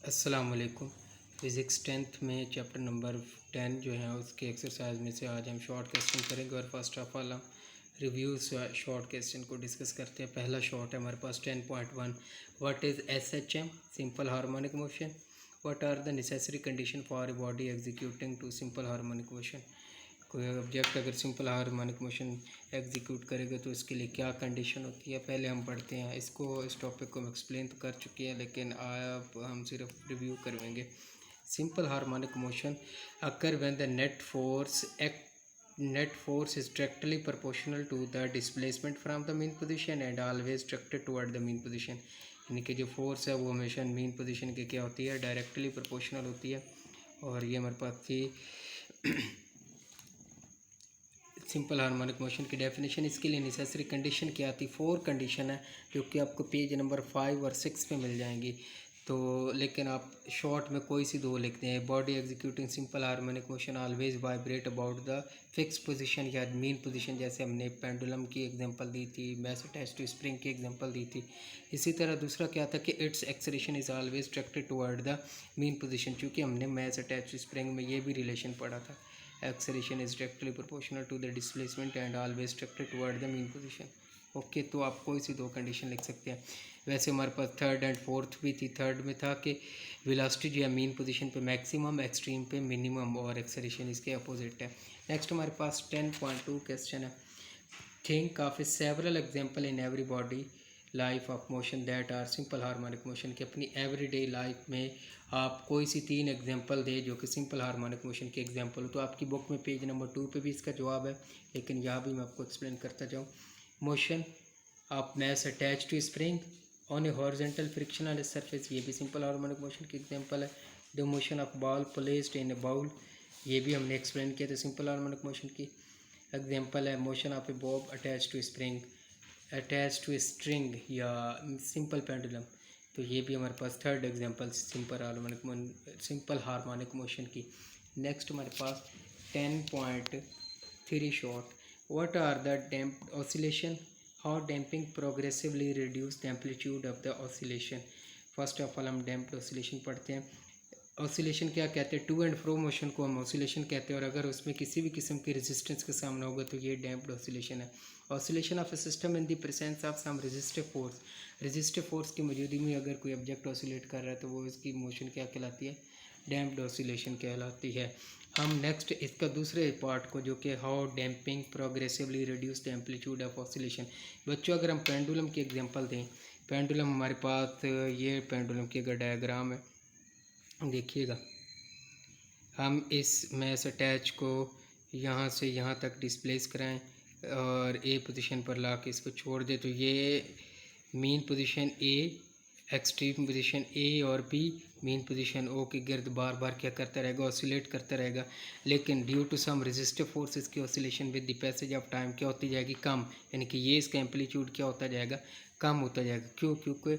अस्सलाम वालेकुम। Physics 10th में चैप्टर नंबर 10 जो है उसके एक्सरसाइज में से आज हम शॉर्ट क्वेश्चन करेंगे और फर्स्ट ऑफ ऑल हम रिव्यू शॉर्ट क्वेश्चन को डिस्कस करते हैं। पहला शॉर्ट है हमारे पास 10.1। What is SHM? Simple harmonic motion. What are the necessary condition for a body executing to simple harmonic motion? कोई ऑब्जेक्ट अगर सिंपल हार्मोनिक मोशन एग्जीक्यूट करेगा तो इसके लिए क्या कंडीशन होती है, पहले हम पढ़ते हैं इसको। इस टॉपिक को हम एक्सप्लेन तो कर चुके हैं लेकिन अब हम सिर्फ रिव्यू करवाएंगे। Simple harmonic motion occur when the net force is directly proportional to the displacement from the mean position and always directed toward the mean position. यानी कि जो फोर्स है वो हमेशा मीन पोजीशन के क्या होती है, डायरेक्टली प्रोपोर्शनल होती है। और ये हमारे पास थी सिंपल हार्मोनिक मोशन की डेफिनेशन। इसके लिए नेसेसरी कंडीशन क्या आती, 4 कंडीशन है जो कि आपको पेज नंबर 5 और 6 पे मिल जाएंगी। तो लेकिन आप शॉर्ट में कोई सी दो लिखते हैं। Body executing simple harmonic motion always vibrate about the fix position या मीन पोजीशन, जैसे हमने पेंडुलम की एग्जांपल दी थी, मैस अटैच्ड टू स्प्रिंग की एग्जांपल दी थी। इसी तरह दूसरा क्या था कि it's acceleration is always directed toward the mean position, चूँकि हमने मैस अटैच्ड टू स्प्रिंग में ये भी रिलेशन पढ़ा था। Acceleration is directly proportional to the displacement and always directed toward the mean position। Okay, तो आप कोई सी दो कंडीशन लिख सकते हैं। वैसे हमारे पास थर्ड एंड फोर्थ भी थी। थर्ड में था कि वेलोसिटी जो है मीन पोजीशन पे मैक्सिमम, एक्सट्रीम पे मिनिमम, और एक्सेलरेशन इसके अपोजिट है। नेक्स्ट हमारे पास 10.2 क्वेश्चन है। Think of a several example in every body life of motion that are simple harmonic motion की अपनी एवरीडे लाइफ में आप कोई सी 3 एग्जांपल दे जो कि सिंपल हार्मोनिक मोशन के एग्जांपल हो। तो आपकी बुक में पेज नंबर 2 पे भी इसका जवाब है, लेकिन यहाँ भी मैं आपको एक्सप्लेन करता जाऊँ। Motion of mass attach to spring on a horizontal frictional surface, ये भी सिंपल हार्मोनिक मोशन की एग्जांपल है। The motion of ball placed in a bowl, ये भी हमने एक्सप्लेन किया था, सिंपल हार्मोनिक मोशन की एग्जांपल है। Motion of a bob attach to spring attach to string या सिंपल पेंडुलम, तो ये भी हमारे पास third example simple harmonic motion की। नेक्स्ट हमारे पास 10.3 short. What are the damped oscillation? How damping progressively reduce the amplitude of the oscillation. First of all हम damped oscillation पढ़ते हैं। ऑसिलेशन क्या कहते हैं? टू एंड फ्रो मोशन को हम ऑसिलेशन कहते हैं, और अगर उसमें किसी भी किस्म की रेजिस्टेंस का सामना होगा तो ये डैम्प्ड ऑसिलेशन है। Oscillation of a system in the presence of some resistive force, resistive force की मौजूदगी में अगर कोई ऑब्जेक्ट ऑसिलेट कर रहा है तो वो इसकी मोशन क्या कहलाती है? डैम्प्ड ऑसिलेशन कहलाती है। हम नेक्स्ट इसका दूसरे पार्ट को जो कि how damping progressively reduce the amplitude of oscillation. बच्चों अगर हम पेंडुलम की एग्जांपल दें, पेंडुलम हमारे पास ये पेंडुलम की अगर डायग्राम है देखिएगा, हम इस मैस अटैच को यहाँ से यहाँ तक डिस्प्लेस कराएं और ए पोजीशन पर ला के इसको छोड़ दें, तो ये mean position A, extreme position A और बी, मीन पोजीशन ओ के गिर्द बार बार क्या करता रहेगा? ऑसिलेट करता रहेगा। लेकिन due to some resistive forces की oscillation with the passage of time क्या होती जाएगी? कम, यानी कि ये इसका एम्पलीट्यूड क्या होता जाएगा? कम होता जाएगा। क्यों? क्योंकि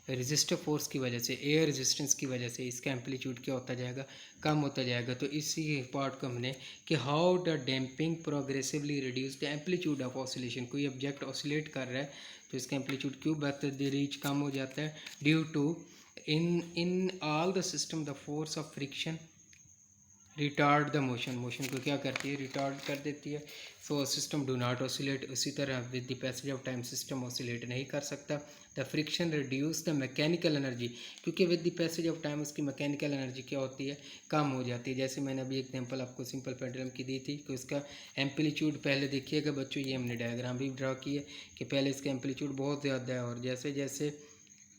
रेजिस्टिव फोर्स की वजह से, एयर रेजिस्टेंस की वजह से इसका एम्पलीट्यूड क्या होता जाएगा? कम होता जाएगा। तो इसी पार्ट को हमने कि how the damping progressively reduce the amplitude of oscillation. कोई ऑब्जेक्ट ऑसिलेट कर रहा है तो इसका एम्पलीट्यूड क्यों बढ़ता है? रीच कम हो जाता है due to in all the system the force of friction retard the motion, motion को क्या करती है? रिटार्ड कर देती है। So system do not oscillate. उसी तरह with the passage of time system oscillate नहीं कर सकता। The friction reduce the mechanical energy, क्योंकि with the passage of time उसकी मैकेनिकल एनर्जी क्या होती है? कम हो जाती है। जैसे मैंने अभी एग्जांपल आपको सिंपल पेंडुलम की दी थी कि उसका एम्पलीट्यूड पहले देखिएगा बच्चों, ये हमने डायग्राम भी ड्रा की है कि पहले इसका एम्पलीट्यूड बहुत ज़्यादा है और जैसे जैसे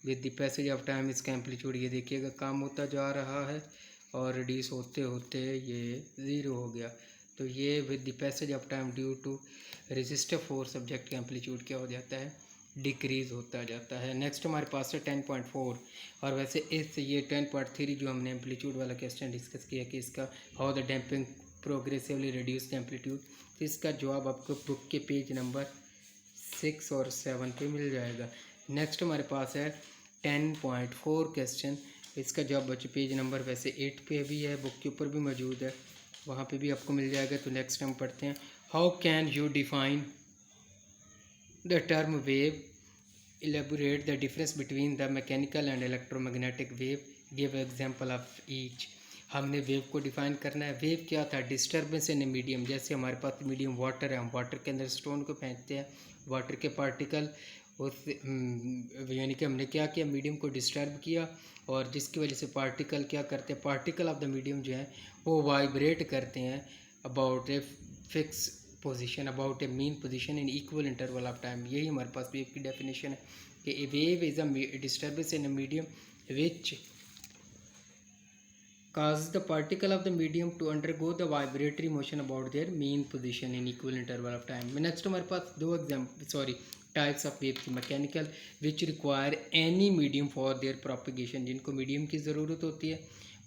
with the passage of time इसका एम्पलीट्यूड ये देखिएगा कम होता जा रहा है और रिड्यूस होते होते ये ज़ीरो हो गया। तो ये with the passage of time due to resistive force object का एम्पलीट्यूड क्या हो जाता है? डिक्रीज़ होता जाता है। नेक्स्ट हमारे पास है 10.4। और वैसे इस ये 10.3 जो हमने एम्पलीट्यूड वाला क्वेश्चन डिस्कस किया कि इसका how the damping progressively reduce the amplitude, तो इसका जवाब आपको बुक के पेज नंबर 6 और 7 पे मिल जाएगा। नेक्स्ट हमारे पास है 10.4 क्वेश्चन। इसका जवाब बच्चे पेज नंबर वैसे 8 पे भी है, बुक के ऊपर भी मौजूद है, वहाँ पे भी आपको मिल जाएगा। तो नेक्स्ट हम पढ़ते हैं। How can you define the term wave, elaborate the difference between the mechanical and electromagnetic wave give example of each. हमने वेव को डिफाइन करना है। वेव क्या था? Disturbance in a medium. जैसे हमारे पास मीडियम वाटर है, हम वाटर के अंदर स्टोन को फेंकते हैं, वाटर के पार्टिकल उस यानी कि हमने क्या किया, मीडियम को डिस्टर्ब किया, और जिसकी वजह से पार्टिकल क्या करते हैं, पार्टिकल ऑफ द मीडियम जो है वो वाइब्रेट करते हैं about a fix position, about a mean position in equal interval of time. यही हमारे पास वेव की डेफिनेशन है कि a wave is a disturbance in a medium which causes the particle of the medium to undergo the vibratory motion about their mean position in equal interval of time। Next हमारे पास दो example types of wave की, mechanical which require any medium for their propagation, जिनको medium की ज़रूरत होती है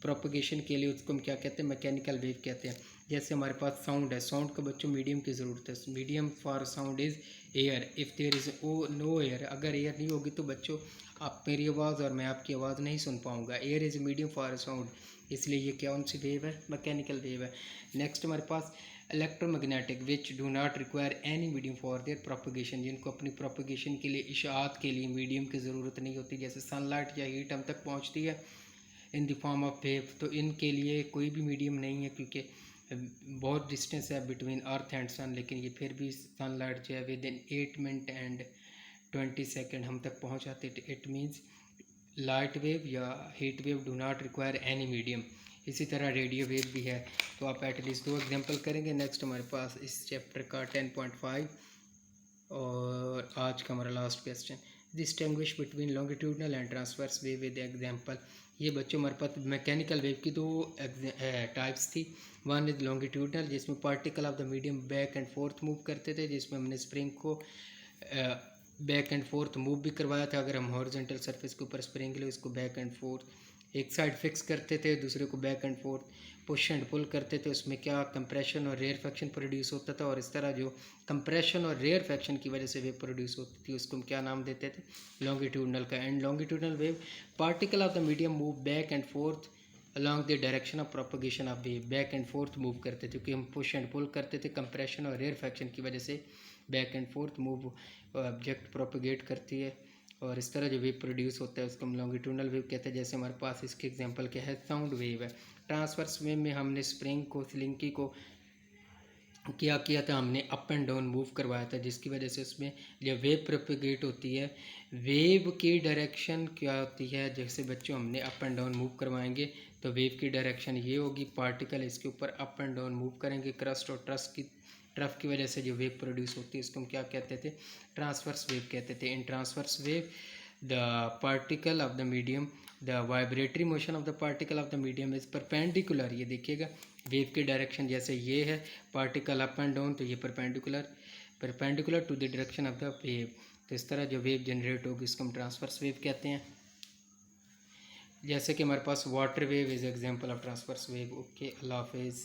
propagation के लिए, उसको हम क्या कहते हैं, मैकेनिकल वेव कहते हैं। जैसे हमारे पास साउंड है, साउंड को बच्चों मीडियम की ज़रूरत है। Medium for sound is air. If there is no air, अगर एयर नहीं होगी तो बच्चों आप मेरी आवाज़ और मैं आपकी आवाज़ नहीं सुन पाऊँगा। Air is medium for sound, इसलिए ये कौन सी वेव है, मैकेनिकल वेव है। नेक्स्ट हमारे पास electromagnetic which do not require any medium for their propagation, जिनको अपनी प्रोपगेशन के लिए, इशाअत के लिए मीडियम की ज़रूरत नहीं होती। जैसे सनलाइट या हीट हम तक पहुंचती है in the form of wave, तो इनके लिए कोई भी मीडियम नहीं है, क्योंकि बहुत डिस्टेंस है बिटवीन अर्थ एंड सन, लेकिन ये फिर भी सनलाइट जो है with in 8 minute and 20 second हम तक पहुँच जाते। इट मीन्स लाइट वेव या heat wave do not require any medium. इसी तरह रेडियो वेव भी है, तो आप एटलीस्ट 2 एग्जांपल करेंगे। नेक्स्ट हमारे पास इस चैप्टर का 10.5 और आज का हमारा last question, distinguish between longitudinal and transverse wave with example. ये बच्चों हमारे पास मैकेनिकल वेव की 2 टाइप्स थी। वन इज लॉन्गिट्यूडनल, जिसमें particle of the medium back and fourth move करते थे, जिसमें हमने स्प्रिंग को बैक एंड फोर्थ मूव भी करवाया था। अगर हम हॉरिजॉन्टल सरफेस के ऊपर स्प्रिंग ले, उसको बैक एंड फोर्थ एक साइड फिक्स करते थे, दूसरे को back and forth push and pull करते थे, उसमें क्या कंप्रेशन और रेयर फ्रैक्शन प्रोड्यूस होता था। और इस तरह जो कंप्रेशन और रेयर फ्रैक्शन की वजह से वेव प्रोड्यूस होती थी, उसको हम क्या नाम देते थे, लॉन्गिट्यूडनल का। And longitudinal wave, particle of the medium move back and fourth along the direction of propagation of wave. Back and fourth move करते थे, क्योंकि हम पुश एंड पुल करते थे, कंप्रेशन और रेयर फ्रैक्शन की वजह से back and fourth move object propagate करती है, और इस तरह जो वेव प्रोड्यूस होता है उसको हम लॉन्गिट्यूडनल वेव कहते हैं। जैसे हमारे पास इसके एग्जांपल क्या है, साउंड वेव है। ट्रांसवर्स वेव में हमने स्प्रिंग को, स्लिंकी को क्या किया था, हमने अप एंड डाउन मूव करवाया था, जिसकी वजह से उसमें जब वेव प्रोपगेट होती है, वेव की डायरेक्शन क्या होती है, जैसे बच्चों हमने अप एंड डाउन मूव करवाएंगे तो वेव की डायरेक्शन ये होगी, पार्टिकल इसके ऊपर अप एंड डाउन मूव करेंगे, क्रस्ट और ट्रफ की वजह से जो वेव प्रोड्यूस होती है उसको हम क्या कहते थे, ट्रांसवर्स वेव कहते थे। In transverse wave the particle of the medium, the vibratory motion of the particle of the medium is perpendicular. ये देखिएगा वेव की डायरेक्शन जैसे ये है, पार्टिकल अप एंड डाउन, तो ये perpendicular to the direction of the wave. तो इस तरह जो वेव जनरेट होगी इसको हम ट्रांसवर्स वेव कहते हैं। जैसे कि हमारे पास water wave is example of transverse wave. Okay, अल्लाह हाफिज़।